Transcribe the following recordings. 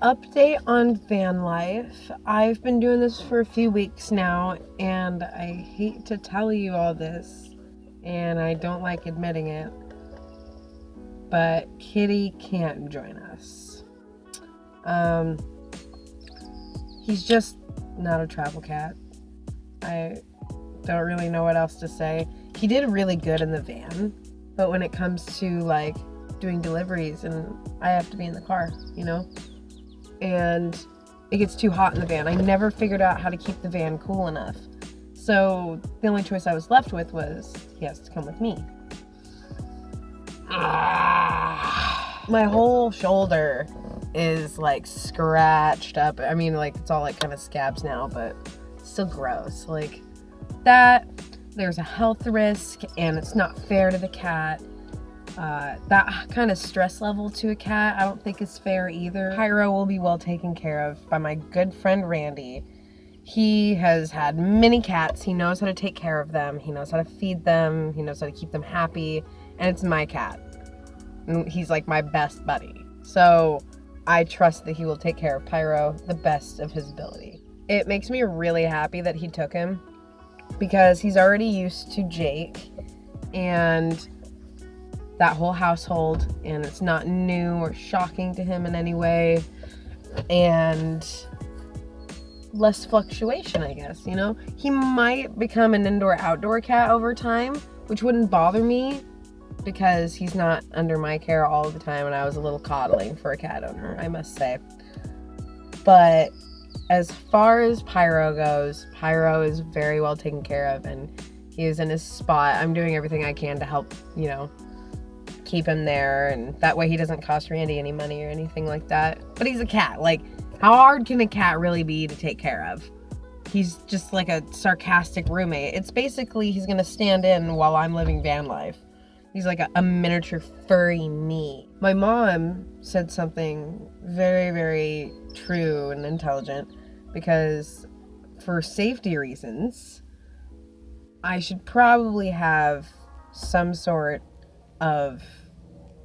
update on van life. I've been doing this for a few weeks now, and I hate to tell you all this, and I don't like admitting it, but Kitty can't join us. He's just not a travel cat. I don't really know what else to say. He did really good in the van, but when it comes to like doing deliveries, and I have to be in the car, and it gets too hot in the van. I never figured out how to keep the van cool enough. So the only choice I was left with was he has to come with me. My whole shoulder is like scratched up. I mean, like it's all like kind of scabs now, but it's still gross. Like that, there's a health risk and it's not fair to the cat. That kind of stress level to a cat, I don't think is fair either. Pyro will be well taken care of by my good friend Randy. He has had many cats. He knows how to take care of them. He knows how to feed them. He knows how to keep them happy. And it's my cat. And he's like my best buddy. So I trust that he will take care of Pyro the best of his ability. It makes me really happy that he took him because he's already used to Jake and that whole household, and it's not new or shocking to him in any way, and less fluctuation, I guess, He might become an indoor-outdoor cat over time, which wouldn't bother me because he's not under my care all the time, and I was a little coddling for a cat owner, I must say. But as far as Pyro goes, Pyro is very well taken care of, and he is in his spot. I'm doing everything I can to help, keep him there, and that way he doesn't cost Randy any money or anything like that. But he's a cat. Like, how hard can a cat really be to take care of? He's just like a sarcastic roommate. It's basically he's gonna stand in while I'm living van life. He's like a miniature furry me. My mom said something very, very true and intelligent, because for safety reasons, I should probably have some sort of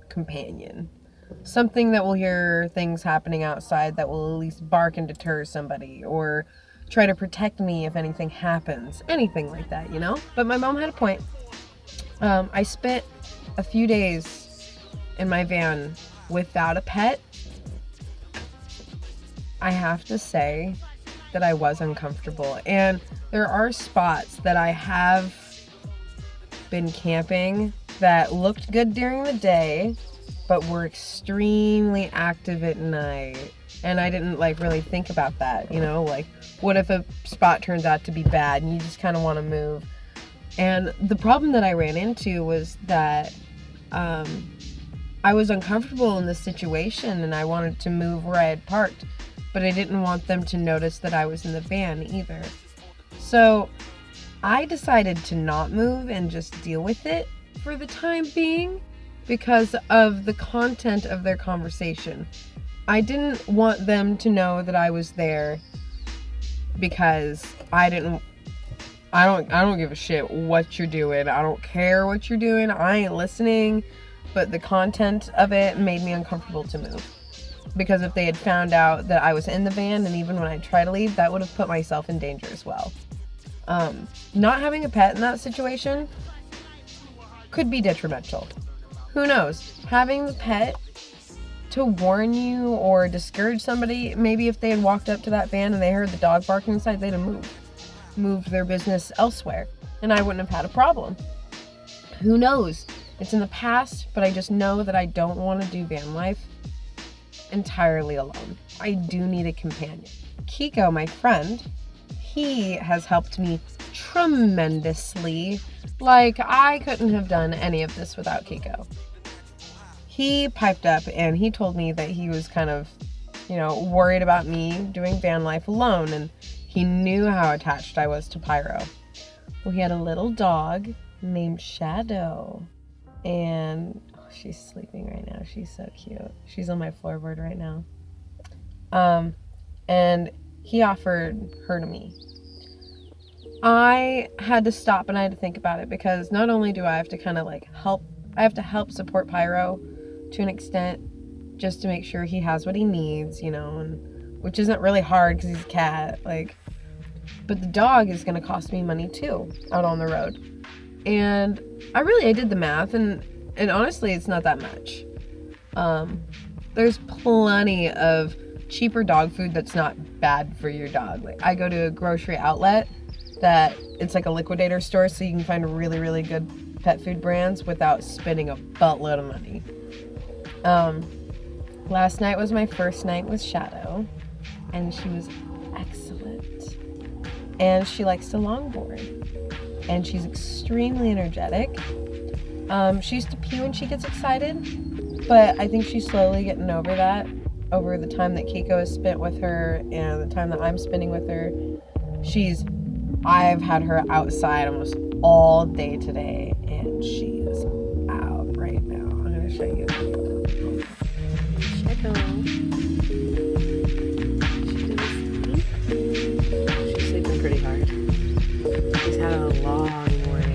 companion. Something that will hear things happening outside that will at least bark and deter somebody, or try to protect me if anything happens. Anything like that, But my mom had a point. I spent a few days in my van without a pet. I have to say that I was uncomfortable. And there are spots that I have been camping that looked good during the day, but were extremely active at night. And I didn't really think about that, like what if a spot turns out to be bad and you just kind of want to move. And the problem that I ran into was that I was uncomfortable in this situation and I wanted to move where I had parked, but I didn't want them to notice that I was in the van either. So I decided to not move and just deal with it for the time being because of the content of their conversation. I didn't want them to know that I was there because I don't give a shit what you're doing. I don't care what you're doing. I ain't listening. But the content of it made me uncomfortable to move. Because if they had found out that I was in the van, and even when I tried to leave, that would have put myself in danger as well. Not having a pet in that situation could be detrimental. Who knows? Having the pet to warn you or discourage somebody, maybe if they had walked up to that van and they heard the dog barking inside, they'd have moved their business elsewhere, and I wouldn't have had a problem. Who knows? It's in the past, but I just know that I don't want to do van life entirely alone. I do need a companion. Kiko, my friend, he has helped me tremendously. Like, I couldn't have done any of this without Kiko. He piped up and he told me that he was kind of, worried about me doing van life alone, and he knew how attached I was to Pyro. Well, he had a little dog named Shadow, and she's sleeping right now. She's so cute. She's on my floorboard right now. And he offered her to me. I had to stop and I had to think about it, because not only do I have to kind of help support Pyro to an extent just to make sure he has what he needs, you know, and which isn't really hard because he's a cat, like. But the dog is going to cost me money too out on the road. And I did the math, and honestly, it's not that much. There's plenty of cheaper dog food that's not bad for your dog. Like, I go to a grocery outlet that it's like a liquidator store, so you can find really, really good pet food brands without spending a buttload of money. Last night was my first night with Shadow, and she was excellent. And she likes to longboard, and she's extremely energetic. She used to pee when she gets excited, but I think she's slowly getting over that, over the time that Keiko has spent with her and the time that I'm spending with her. I've had her outside almost all day today, and she is out right now. I'm going to show you. Shadow. She's sleeping pretty hard. She's had a long morning.